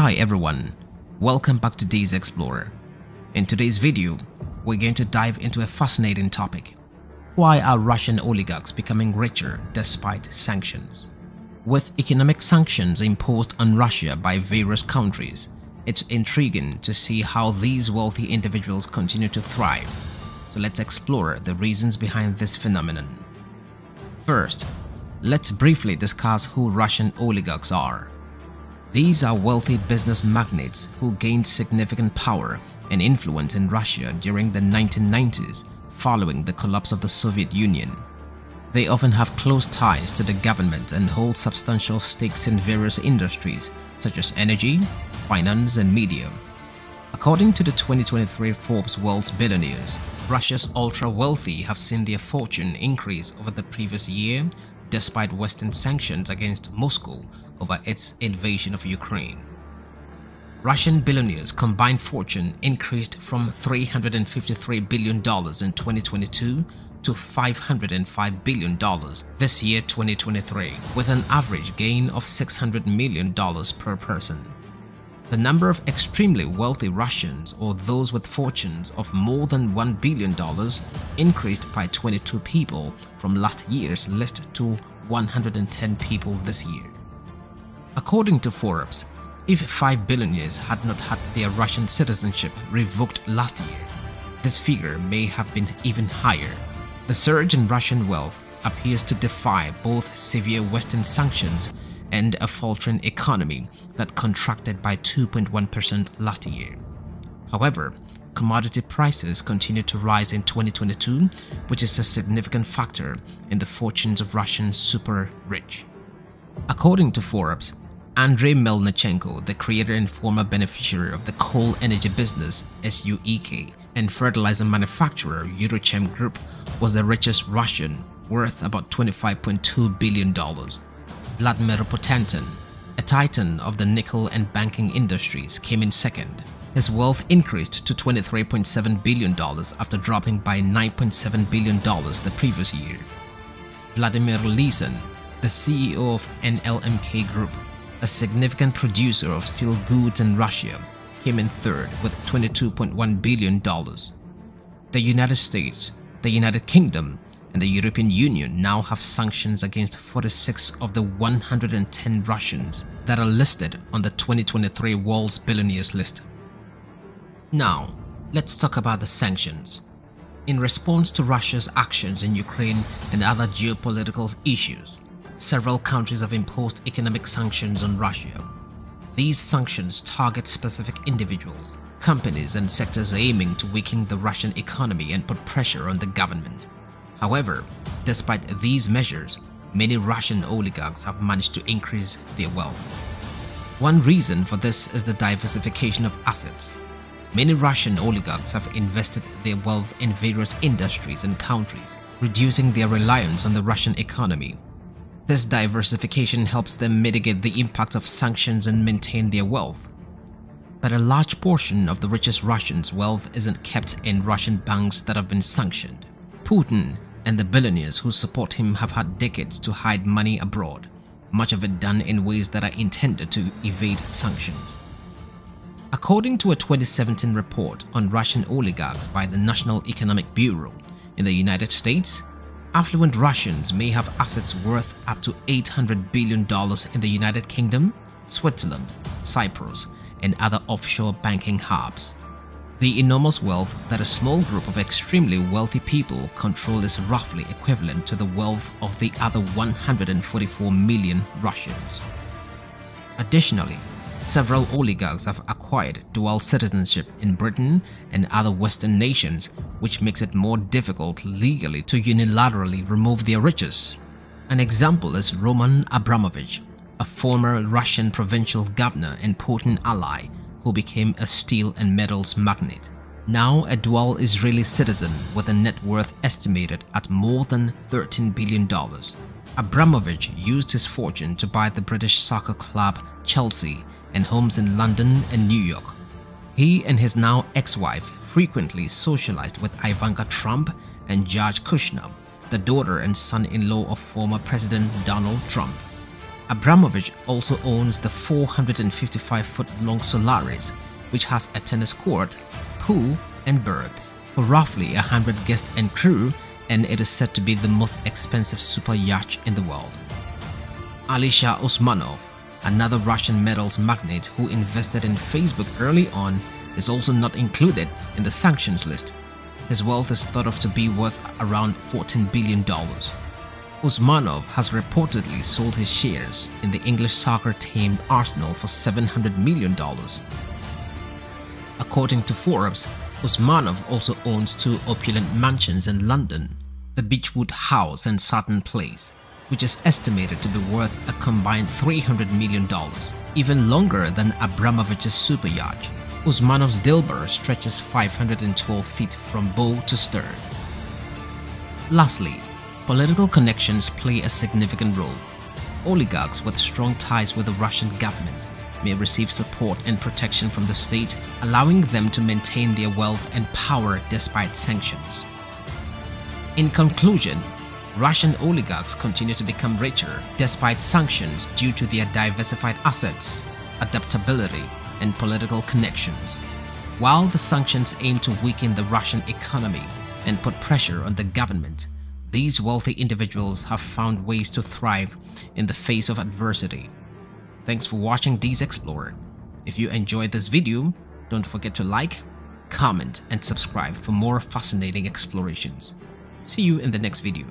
Hi everyone, welcome back to Days Explorer. In today's video, we're going to dive into a fascinating topic. Why are Russian oligarchs becoming richer despite sanctions? With economic sanctions imposed on Russia by various countries, it's intriguing to see how these wealthy individuals continue to thrive. So let's explore the reasons behind this phenomenon. First, let's briefly discuss who Russian oligarchs are. These are wealthy business magnates who gained significant power and influence in Russia during the 1990s following the collapse of the Soviet Union. They often have close ties to the government and hold substantial stakes in various industries such as energy, finance, and media. According to the 2023 Forbes World's Billionaires, Russia's ultra-wealthy have seen their fortune increase over the previous year despite Western sanctions against Moscow over its invasion of Ukraine. Russian billionaires' combined fortune increased from $353 billion in 2022 to $505 billion this year 2023, with an average gain of $600 million per person. The number of extremely wealthy Russians, or those with fortunes of more than $1 billion, increased by 22 people from last year's list to 110 people this year. According to Forbes, if 5 billionaires had not had their Russian citizenship revoked last year, this figure may have been even higher. The surge in Russian wealth appears to defy both severe Western sanctions and a faltering economy that contracted by 2.1% last year. However, commodity prices continued to rise in 2022, which is a significant factor in the fortunes of Russian super rich. According to Forbes, Andrei Melnichenko, the creator and former beneficiary of the coal energy business SUEK and fertilizer manufacturer Eurochem Group, was the richest Russian, worth about $25.2 billion. Vladimir Putin, a titan of the nickel and banking industries, came in second. His wealth increased to $23.7 billion after dropping by $9.7 billion the previous year. Vladimir Leeson, the CEO of NLMK Group, a significant producer of steel goods in Russia, came in third with $22.1 billion. The United States, the United Kingdom, and the European Union now have sanctions against 46 of the 110 Russians that are listed on the 2023 World's Billionaires list. Now, let's talk about the sanctions. In response to Russia's actions in Ukraine and other geopolitical issues, several countries have imposed economic sanctions on Russia. These sanctions target specific individuals, companies, and sectors aiming to weaken the Russian economy and put pressure on the government. However, despite these measures, many Russian oligarchs have managed to increase their wealth. One reason for this is the diversification of assets. Many Russian oligarchs have invested their wealth in various industries and countries, reducing their reliance on the Russian economy. This diversification helps them mitigate the impact of sanctions and maintain their wealth. But a large portion of the richest Russians' wealth isn't kept in Russian banks that have been sanctioned. Putin and the billionaires who support him have had decades to hide money abroad, much of it done in ways that are intended to evade sanctions. According to a 2017 report on Russian oligarchs by the National Economic Bureau, in the United States, affluent Russians may have assets worth up to $800 billion in the United Kingdom, Switzerland, Cyprus, and other offshore banking hubs. The enormous wealth that a small group of extremely wealthy people control is roughly equivalent to the wealth of the other 144 million Russians. Additionally, several oligarchs have acquired dual citizenship in Britain and other Western nations, which makes it more difficult legally to unilaterally remove their riches. An example is Roman Abramovich, a former Russian provincial governor and Putin ally who became a steel and metals magnate, now a dual Israeli citizen with a net worth estimated at more than $13 billion. Abramovich used his fortune to buy the British soccer club Chelsea and homes in London and New York. He and his now ex-wife frequently socialized with Ivanka Trump and Jared Kushner, the daughter and son-in-law of former President Donald Trump. Abramovich also owns the 455-foot-long Solaris, which has a tennis court, pool, and berths for roughly 100 guests and crew, and it is said to be the most expensive super yacht in the world. Alisher Usmanov, another Russian metals magnate who invested in Facebook early on, is also not included in the sanctions list. His wealth is thought of to be worth around $14 billion. Usmanov has reportedly sold his shares in the English soccer team Arsenal for $700 million. According to Forbes, Usmanov also owns two opulent mansions in London, the Beechwood House and Sutton Place, which is estimated to be worth a combined $300 million, even longer than Abramovich's super yacht. Usmanov's Dilber stretches 512 feet from bow to stern. Lastly, political connections play a significant role. Oligarchs with strong ties with the Russian government may receive support and protection from the state, allowing them to maintain their wealth and power despite sanctions. In conclusion, Russian oligarchs continue to become richer despite sanctions due to their diversified assets, adaptability, and political connections. While the sanctions aim to weaken the Russian economy and put pressure on the government, these wealthy individuals have found ways to thrive in the face of adversity. Thanks for watching D's Explorer. If you enjoyed this video, don't forget to like, comment, and subscribe for more fascinating explorations. See you in the next video.